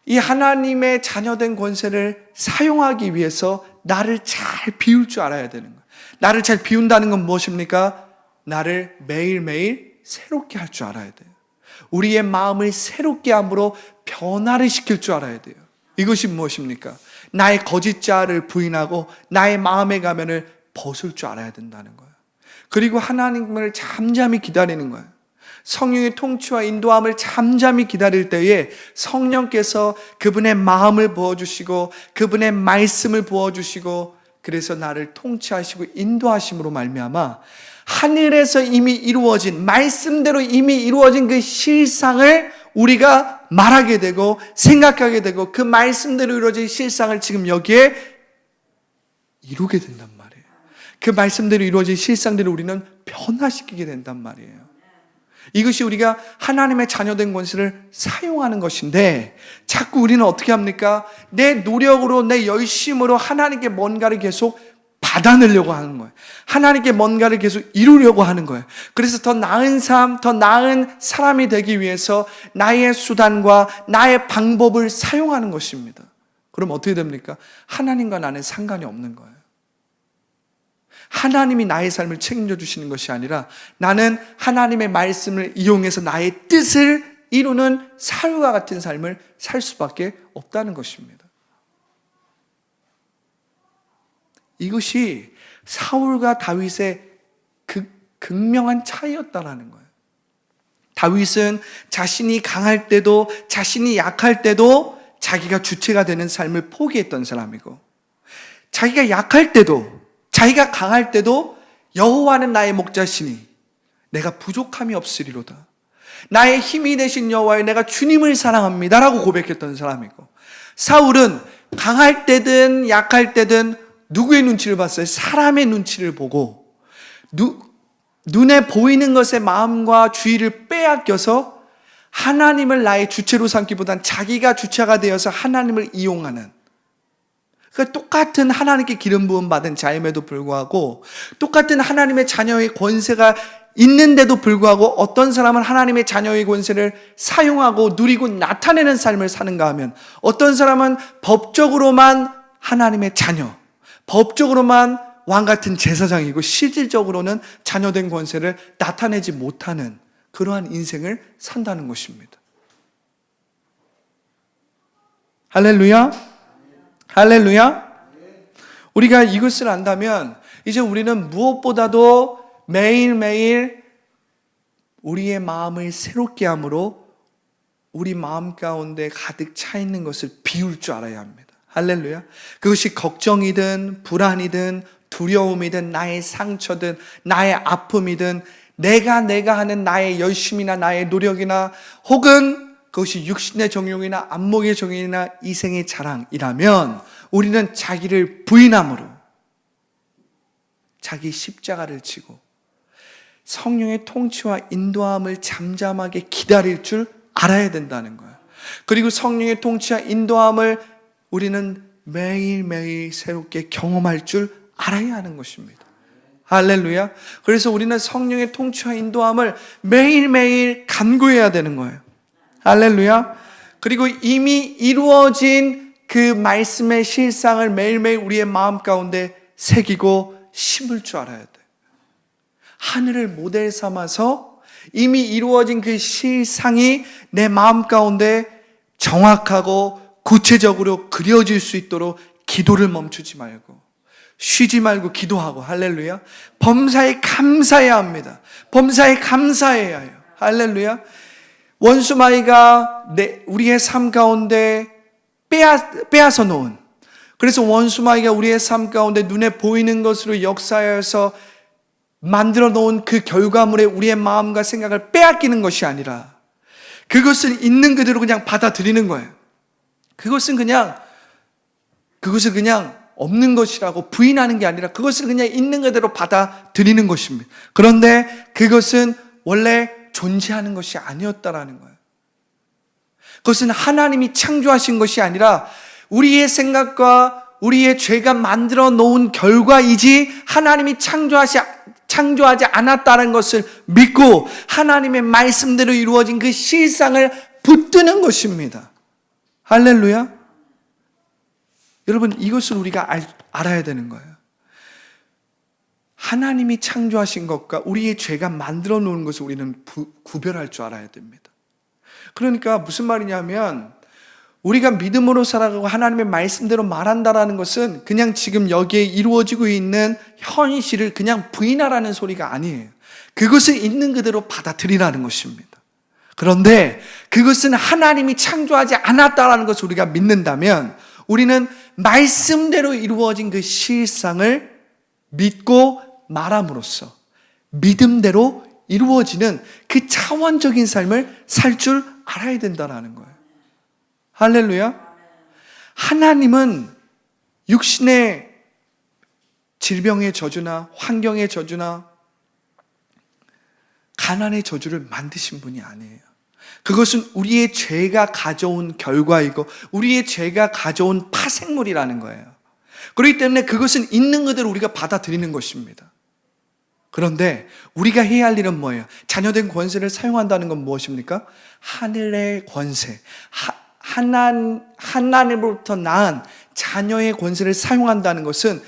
이 하나님의 자녀된 권세를 사용하기 위해서 나를 잘 비울 줄 알아야 되는 거예요. 나를 잘 비운다는 건 무엇입니까? 나를 매일매일 새롭게 할 줄 알아야 돼요. 우리의 마음을 새롭게 함으로 변화를 시킬 줄 알아야 돼요. 이것이 무엇입니까? 나의 거짓자를 부인하고 나의 마음의 가면을 벗을 줄 알아야 된다는 거예요. 그리고 하나님을 잠잠히 기다리는 거예요. 성령의 통치와 인도함을 잠잠히 기다릴 때에 성령께서 그분의 마음을 부어주시고 그분의 말씀을 부어주시고 그래서 나를 통치하시고 인도하심으로 말미암아 하늘에서 이미 이루어진, 말씀대로 이미 이루어진 그 실상을 우리가 말하게 되고 생각하게 되고 그 말씀대로 이루어진 실상을 지금 여기에 이루게 된단 말이에요. 그 말씀대로 이루어진 실상대로 우리는 변화시키게 된단 말이에요. 이것이 우리가 하나님의 자녀된 권세를 사용하는 것인데 자꾸 우리는 어떻게 합니까? 내 노력으로 내 열심으로 하나님께 뭔가를 계속 받아내려고 하는 거예요. 하나님께 뭔가를 계속 이루려고 하는 거예요. 그래서 더 나은 삶, 더 나은 사람이 되기 위해서 나의 수단과 나의 방법을 사용하는 것입니다. 그럼 어떻게 됩니까? 하나님과 나는 상관이 없는 거예요. 하나님이 나의 삶을 책임져 주시는 것이 아니라 나는 하나님의 말씀을 이용해서 나의 뜻을 이루는 사울과 같은 삶을 살 수밖에 없다는 것입니다. 이것이 사울과 다윗의 극명한 차이였다라는 거예요. 다윗은 자신이 강할 때도 자신이 약할 때도 자기가 주체가 되는 삶을 포기했던 사람이고 자기가 약할 때도 자기가 강할 때도 여호와는 나의 목자시니 내가 부족함이 없으리로다. 나의 힘이 되신 여호와여 내가 주님을 사랑합니다 라고 고백했던 사람이고 사울은 강할 때든 약할 때든 누구의 눈치를 봤어요? 사람의 눈치를 보고 눈에 보이는 것에 마음과 주의를 빼앗겨서 하나님을 나의 주체로 삼기보단 자기가 주체가 되어서 하나님을 이용하는 그러니까 똑같은 하나님께 기름 부음 받은 자임에도 불구하고 똑같은 하나님의 자녀의 권세가 있는데도 불구하고 어떤 사람은 하나님의 자녀의 권세를 사용하고 누리고 나타내는 삶을 사는가 하면 어떤 사람은 법적으로만 하나님의 자녀, 법적으로만 왕같은 제사장이고 실질적으로는 자녀된 권세를 나타내지 못하는 그러한 인생을 산다는 것입니다. 할렐루야. 할렐루야. 우리가 이것을 안다면 이제 우리는 무엇보다도 매일매일 우리의 마음을 새롭게 함으로 우리 마음 가운데 가득 차 있는 것을 비울 줄 알아야 합니다. 할렐루야. 그것이 걱정이든 불안이든 두려움이든 나의 상처든 나의 아픔이든 내가 하는 나의 열심이나 나의 노력이나 혹은 그것이 육신의 정욕이나 안목의 정욕이나 이생의 자랑이라면 우리는 자기를 부인함으로 자기 십자가를 지고 성령의 통치와 인도함을 잠잠하게 기다릴 줄 알아야 된다는 거예요. 그리고 성령의 통치와 인도함을 우리는 매일매일 새롭게 경험할 줄 알아야 하는 것입니다. 할렐루야. 그래서 우리는 성령의 통치와 인도함을 매일매일 간구해야 되는 거예요. 할렐루야. 그리고 이미 이루어진 그 말씀의 실상을 매일매일 우리의 마음 가운데 새기고 심을 줄 알아야 돼. 하늘을 모델 삼아서 이미 이루어진 그 실상이 내 마음 가운데 정확하고 구체적으로 그려질 수 있도록 기도를 멈추지 말고 쉬지 말고 기도하고 할렐루야. 범사에 감사해야 합니다. 범사에 감사해야 해요. 할렐루야. 원수마귀가 우리의 삶 가운데 빼앗아 놓은 그래서 원수마귀가 우리의 삶 가운데 눈에 보이는 것으로 역사하여서 만들어 놓은 그 결과물에 우리의 마음과 생각을 빼앗기는 것이 아니라 그것을 있는 그대로 그냥 받아들이는 거예요. 그것은 그냥 없는 것이라고 부인하는 게 아니라 그것을 그냥 있는 그대로 받아들이는 것입니다. 그런데 그것은 원래 존재하는 것이 아니었다라는 거예요. 그것은 하나님이 창조하신 것이 아니라 우리의 생각과 우리의 죄가 만들어 놓은 결과이지 하나님이 창조하지 않았다는 것을 믿고 하나님의 말씀대로 이루어진 그 실상을 붙드는 것입니다. 할렐루야. 여러분 이것을 우리가 알아야 되는 거예요. 하나님이 창조하신 것과 우리의 죄가 만들어 놓은 것을 우리는 구별할 줄 알아야 됩니다. 그러니까 무슨 말이냐면 우리가 믿음으로 살아가고 하나님의 말씀대로 말한다라는 것은 그냥 지금 여기에 이루어지고 있는 현실을 그냥 부인하라는 소리가 아니에요. 그것을 있는 그대로 받아들이라는 것입니다. 그런데 그것은 하나님이 창조하지 않았다라는 것을 우리가 믿는다면 우리는 말씀대로 이루어진 그 실상을 믿고 말함으로써 믿음대로 이루어지는 그 차원적인 삶을 살 줄 알아야 된다는 거예요. 할렐루야. 하나님은 육신의 질병의 저주나 환경의 저주나 가난의 저주를 만드신 분이 아니에요. 그것은 우리의 죄가 가져온 결과이고 우리의 죄가 가져온 파생물이라는 거예요. 그렇기 때문에 그것은 있는 그대로 우리가 받아들이는 것입니다. 그런데 우리가 해야 할 일은 뭐예요? 자녀된 권세를 사용한다는 건 무엇입니까? 하늘의 권세, 하나님으로부터 낳은 자녀의 권세를 사용한다는 것은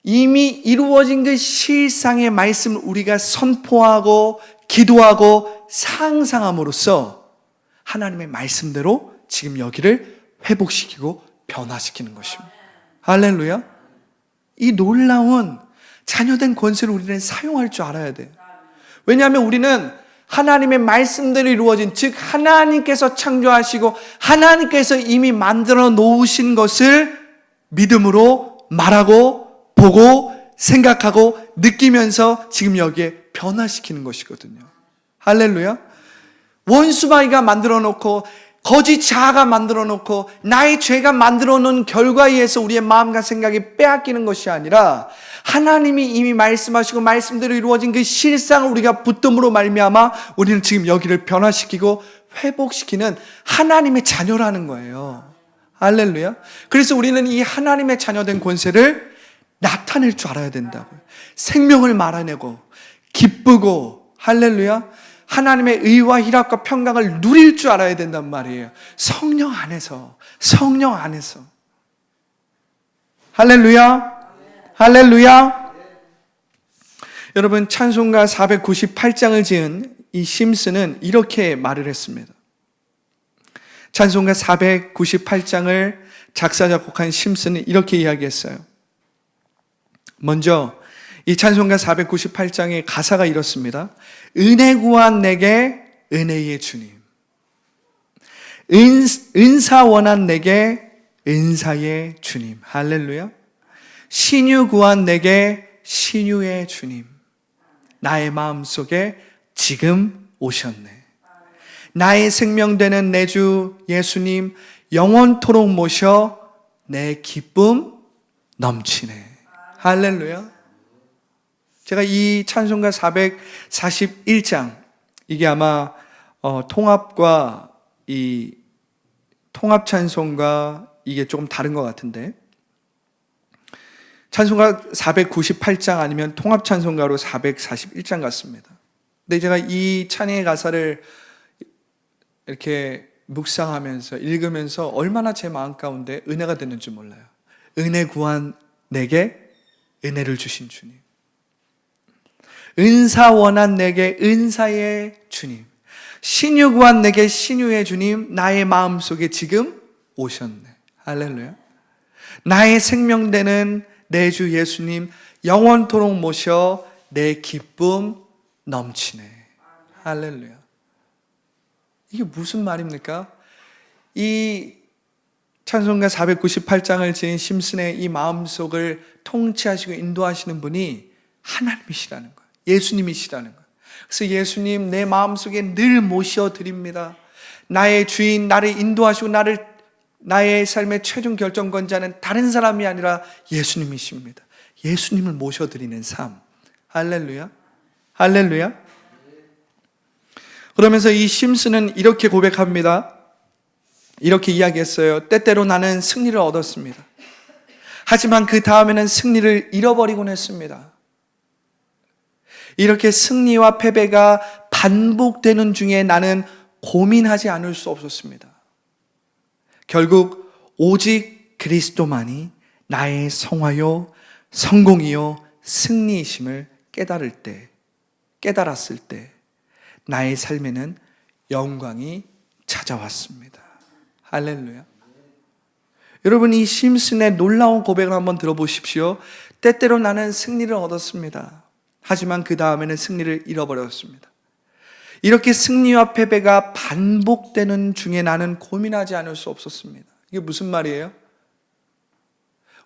이미 이루어진 그 실상의 말씀을 우리가 선포하고 기도하고 상상함으로써 하나님의 말씀대로 지금 여기를 회복시키고 변화시키는 것입니다. 할렐루야. 이 놀라운 자녀된 권세를 우리는 사용할 줄 알아야 돼요. 왜냐하면 우리는 하나님의 말씀대로 이루어진, 즉 하나님께서 창조하시고 하나님께서 이미 만들어 놓으신 것을 믿음으로 말하고 보고 생각하고 느끼면서 지금 여기에 변화시키는 것이거든요. 할렐루야. 원수마귀가 만들어 놓고 거짓 자아가 만들어 놓고 나의 죄가 만들어 놓은 결과에 의해서 우리의 마음과 생각이 빼앗기는 것이 아니라 하나님이 이미 말씀하시고 말씀대로 이루어진 그 실상을 우리가 붙듦으로 말미암아 우리는 지금 여기를 변화시키고 회복시키는 하나님의 자녀라는 거예요. 할렐루야. 그래서 우리는 이 하나님의 자녀된 권세를 나타낼 줄 알아야 된다고요. 생명을 말아내고 기쁘고 할렐루야. 하나님의 의와 희락과 평강을 누릴 줄 알아야 된단 말이에요. 성령 안에서. 할렐루야. 할렐루야. 여러분, 찬송가 498장을 지은 이 심스는 이렇게 말을 했습니다. 찬송가 498장을 작사 작곡한 심스는 이렇게 이야기했어요. 먼저 이 찬송가 498장의 가사가 이렇습니다. 은혜 구한 내게 은혜의 주님, 은사 원한 내게 은사의 주님. 할렐루야. 신유 구한 내게 신유의 주님, 나의 마음속에 지금 오셨네. 나의 생명 되는 내 주 예수님, 영원토록 모셔 내 기쁨 넘치네. 할렐루야. 제가 이 찬송가 441장, 이게 아마 통합과 이 통합 찬송가 이게 조금 다른 것 같은데, 찬송가 498장 아니면 통합 찬송가로 441장 같습니다. 근데 제가 이 찬양의 가사를 이렇게 묵상하면서 읽으면서 얼마나 제 마음 가운데 은혜가 됐는지 몰라요. 은혜 구한 내게 은혜를 주신 주님, 은사 원한 내게 은사의 주님, 신유 구한 내게 신유의 주님, 나의 마음속에 지금 오셨네. 할렐루야. 나의 생명 되는 내 주 예수님, 영원토록 모셔 내 기쁨 넘치네. 할렐루야. 이게 무슨 말입니까? 이 찬송가 498장을 지은 심슨의 이 마음속을 통치하시고 인도하시는 분이 하나님이시라는 거예요. 예수님이시라는 거예요. 그래서 예수님, 내 마음속에 늘 모셔드립니다. 나의 주인, 나를 인도하시고 나의 삶의 최종 결정권자는 다른 사람이 아니라 예수님이십니다. 예수님을 모셔드리는 삶. 할렐루야. 할렐루야. 그러면서 이 심슨은 이렇게 고백합니다. 이렇게 이야기했어요. 때때로 나는 승리를 얻었습니다. 하지만 그 다음에는 승리를 잃어버리곤 했습니다. 이렇게 승리와 패배가 반복되는 중에 나는 고민하지 않을 수 없었습니다. 결국 오직 그리스도만이 나의 성화요, 성공이요, 승리이심을 깨달았을 때 나의 삶에는 영광이 찾아왔습니다. 할렐루야. 여러분, 이 심슨의 놀라운 고백을 한번 들어보십시오. 때때로 나는 승리를 얻었습니다. 하지만 그 다음에는 승리를 잃어버렸습니다. 이렇게 승리와 패배가 반복되는 중에 나는 고민하지 않을 수 없었습니다. 이게 무슨 말이에요?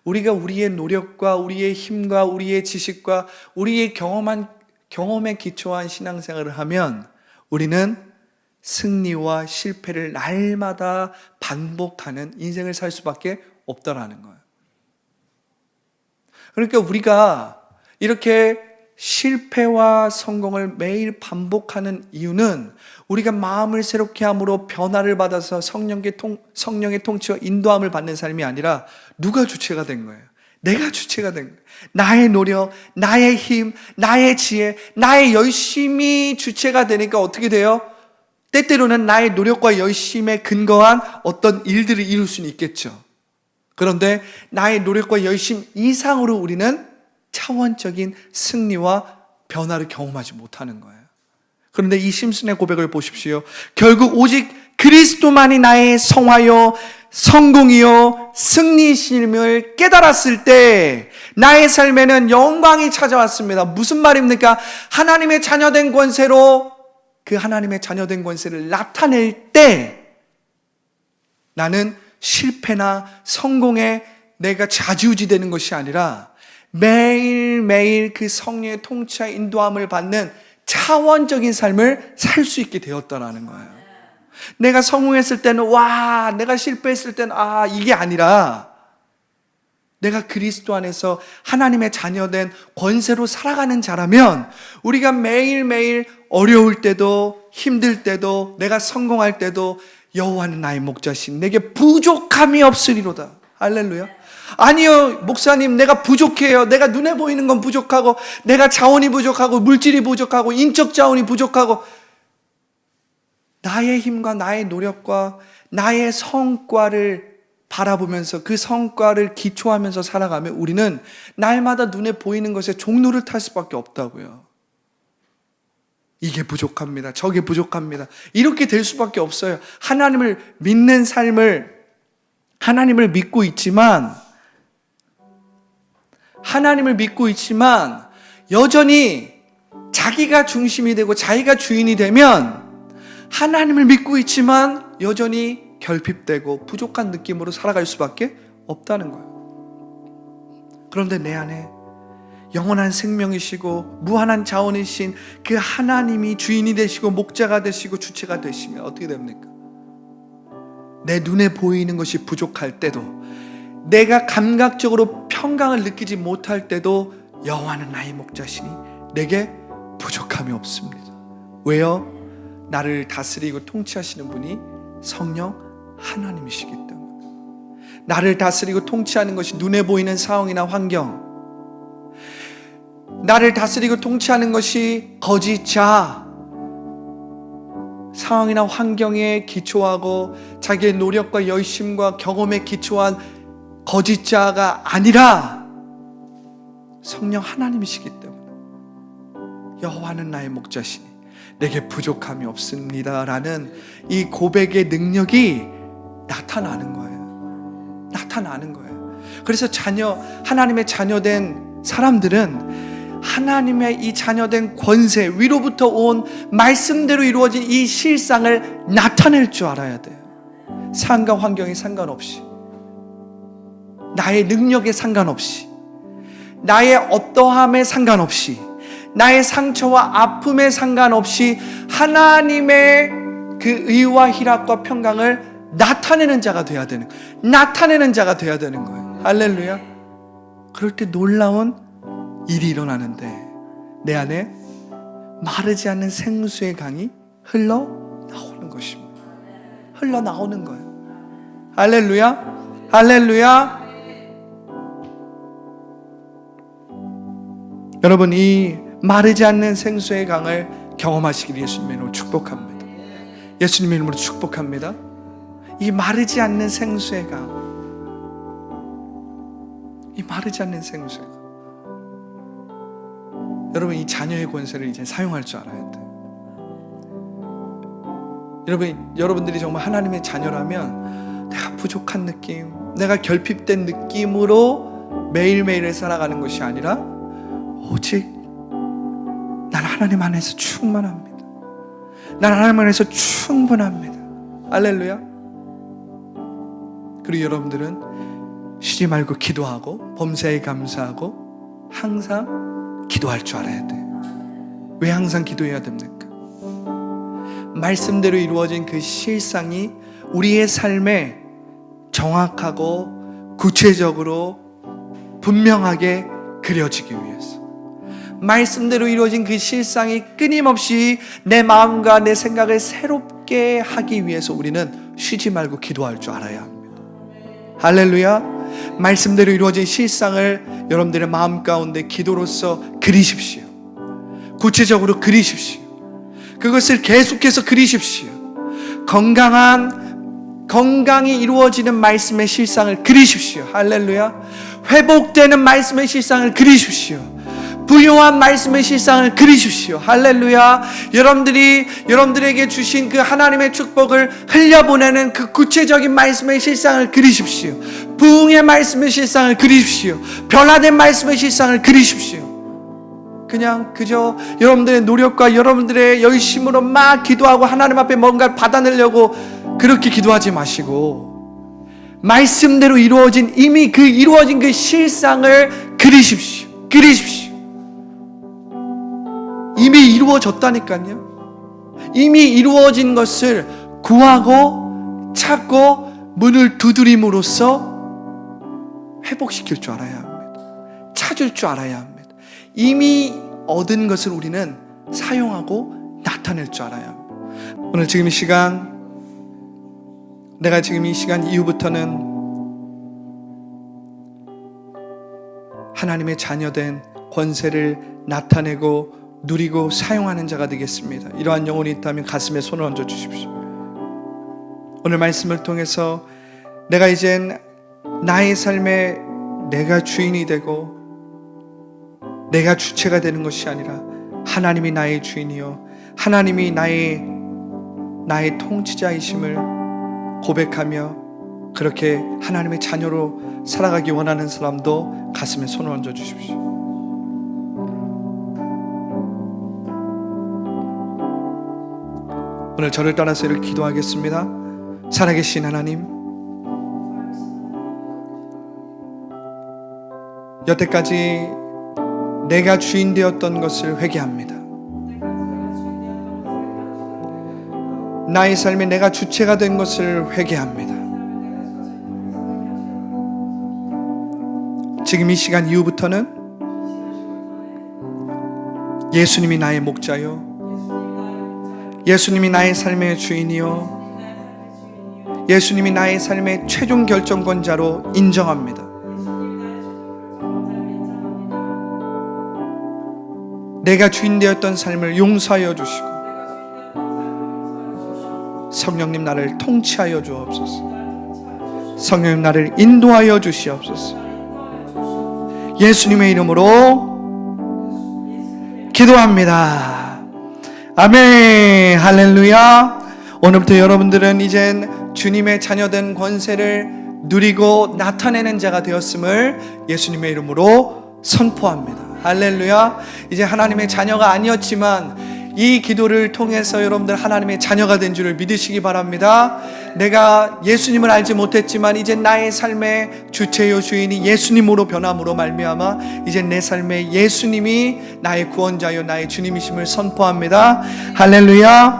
우리가 우리의 노력과 우리의 힘과 우리의 지식과 우리의 경험에 기초한 신앙생활을 하면 우리는 승리와 실패를 날마다 반복하는 인생을 살 수밖에 없다라는 거예요. 그러니까 우리가 이렇게 실패와 성공을 매일 반복하는 이유는 우리가 마음을 새롭게 함으로 변화를 받아서 성령의 통치와 인도함을 받는 삶이 아니라 누가 주체가 된 거예요? 내가 주체가 된 거예요. 나의 노력, 나의 힘, 나의 지혜, 나의 열심이 주체가 되니까 어떻게 돼요? 때때로는 나의 노력과 열심에 근거한 어떤 일들을 이룰 수는 있겠죠. 그런데 나의 노력과 열심 이상으로 우리는 차원적인 승리와 변화를 경험하지 못하는 거예요. 그런데 이 심슨의 고백을 보십시오. 결국 오직 그리스도만이 나의 성화요 성공이요 승리심을 깨달았을 때 나의 삶에는 영광이 찾아왔습니다. 무슨 말입니까? 하나님의 자녀된 권세로 그 하나님의 자녀된 권세를 나타낼 때 나는 실패나 성공에 내가 좌지우지되는 것이 아니라 매일매일 그 성령의 통치와 인도함을 받는 차원적인 삶을 살 수 있게 되었다라는 거예요. 내가 성공했을 때는 와, 내가 실패했을 때는 이게 아니라 내가 그리스도 안에서 하나님의 자녀된 권세로 살아가는 자라면 우리가 매일매일 어려울 때도 힘들 때도 내가 성공할 때도 여호와는 나의 목자신 내게 부족함이 없으리로다. 할렐루야. 아니요 목사님, 내가 부족해요. 내가 눈에 보이는 건 부족하고 내가 자원이 부족하고 물질이 부족하고 인적 자원이 부족하고 나의 힘과 나의 노력과 나의 성과를 바라보면서 그 성과를 기초하면서 살아가면 우리는 날마다 눈에 보이는 것에 종로를 탈 수밖에 없다고요. 이게 부족합니다. 저게 부족합니다. 이렇게 될 수밖에 없어요. 하나님을 믿는 삶을 하나님을 믿고 있지만 여전히 자기가 중심이 되고 자기가 주인이 되면 하나님을 믿고 있지만 여전히 결핍되고 부족한 느낌으로 살아갈 수밖에 없다는 거예요. 그런데 내 안에 영원한 생명이시고 무한한 자원이신 그 하나님이 주인이 되시고 목자가 되시고 주체가 되시면 어떻게 됩니까? 내 눈에 보이는 것이 부족할 때도 내가 감각적으로 평강을 느끼지 못할 때도 여호와는 나의 목자시니 내게 부족함이 없습니다. 왜요? 나를 다스리고 통치하시는 분이 성령 하나님이시기 때문에. 나를 다스리고 통치하는 것이 눈에 보이는 상황이나 환경, 나를 다스리고 통치하는 것이 거짓 자, 상황이나 환경에 기초하고 자기의 노력과 열심과 경험에 기초한 거짓 자가 아니라 성령 하나님이시기 때문에 여호와는 나의 목자시니 내게 부족함이 없습니다라는 이 고백의 능력이 나타나는 거예요. 그래서 하나님의 자녀된 사람들은 하나님의 이 자녀된 권세 위로부터 온 말씀대로 이루어진 이 실상을 나타낼 줄 알아야 돼요. 상황과 환경에 상관없이, 나의 능력에 상관없이, 나의 어떠함에 상관없이, 나의 상처와 아픔에 상관없이 하나님의 그 의와 희락과 평강을 나타내는 자가 돼야 되는 거예요. 할렐루야. 그럴 때 놀라운 일이 일어나는데 내 안에 마르지 않는 생수의 강이 흘러나오는 것입니다. 흘러나오는 거예요. 할렐루야. 할렐루야. 여러분, 이 마르지 않는 생수의 강을 경험하시기를 예수님의 이름으로 축복합니다. 예수님의 이름으로 축복합니다. 이 마르지 않는 생수의 강, 이 마르지 않는 생수의 강. 여러분, 이 자녀의 권세를 이제 사용할 줄 알아야 돼요. 여러분들이 정말 하나님의 자녀라면 내가 부족한 느낌, 내가 결핍된 느낌으로 매일매일을 살아가는 것이 아니라 오직 난 하나님 안에서 충만합니다. 난 하나님 안에서 충분합니다. 할렐루야. 그리고 여러분들은 쉬지 말고 기도하고 범사에 감사하고 항상 기도할 줄 알아야 돼요. 왜 항상 기도해야 됩니까? 말씀대로 이루어진 그 실상이 우리의 삶에 정확하고 구체적으로 분명하게 그려지기 위해서, 말씀대로 이루어진 그 실상이 끊임없이 내 마음과 내 생각을 새롭게 하기 위해서 우리는 쉬지 말고 기도할 줄 알아야 합니다. 할렐루야. 말씀대로 이루어진 실상을 여러분들의 마음 가운데 기도로서 그리십시오. 구체적으로 그리십시오. 그것을 계속해서 그리십시오. 건강이 이루어지는 말씀의 실상을 그리십시오. 할렐루야. 회복되는 말씀의 실상을 그리십시오. 부유한 말씀의 실상을 그리십시오. 할렐루야. 여러분들에게 주신 그 하나님의 축복을 흘려보내는 그 구체적인 말씀의 실상을 그리십시오. 부흥의 말씀의 실상을 그리십시오. 변화된 말씀의 실상을 그리십시오. 그냥 그저 여러분들의 노력과 여러분들의 열심으로 막 기도하고 하나님 앞에 뭔가를 받아내려고 그렇게 기도하지 마시고, 말씀대로 이루어진 이미 그 이루어진 그 실상을 그리십시오. 이미 이루어졌다니까요. 이미 이루어진 것을 구하고 찾고 문을 두드림으로써 회복시킬 줄 알아야 합니다. 찾을 줄 알아야 합니다. 이미 얻은 것을 우리는 사용하고 나타낼 줄 알아야 합니다. 오늘 지금 이 시간, 내가 지금 이 시간 이후부터는 하나님의 자녀된 권세를 나타내고 누리고 사용하는 자가 되겠습니다. 이러한 영혼이 있다면 가슴에 손을 얹어 주십시오. 오늘 말씀을 통해서 내가 이젠 나의 삶에 내가 주인이 되고 내가 주체가 되는 것이 아니라 하나님이 나의 주인이요 하나님이 나의 통치자이심을 고백하며 그렇게 하나님의 자녀로 살아가기 원하는 사람도 가슴에 손을 얹어 주십시오. 오늘 저를 따라서 이렇게 기도하겠습니다. 살아계신 하나님, 여태까지 내가 주인 되었던 것을 회개합니다. 나의 삶에 내가 주체가 된 것을 회개합니다. 지금 이 시간 이후부터는 예수님이 나의 목자요, 예수님이 나의 삶의 주인이요, 예수님이 나의 삶의 최종 결정권자로 인정합니다. 내가 주인 되었던 삶을 용서하여 주시고 성령님 나를 통치하여 주옵소서. 성령님 나를 인도하여 주시옵소서. 예수님의 이름으로 기도합니다. 아멘. 할렐루야. 오늘부터 여러분들은 이젠 주님의 자녀된 권세를 누리고 나타내는 자가 되었음을 예수님의 이름으로 선포합니다. 할렐루야. 이제 하나님의 자녀가 아니었지만 이 기도를 통해서 여러분들 하나님의 자녀가 된 줄을 믿으시기 바랍니다. 내가 예수님을 알지 못했지만 이제 나의 삶의 주체요 주인이 예수님으로 변함으로 말미암아 이제 내 삶에 예수님이 나의 구원자요 나의 주님이심을 선포합니다. 할렐루야.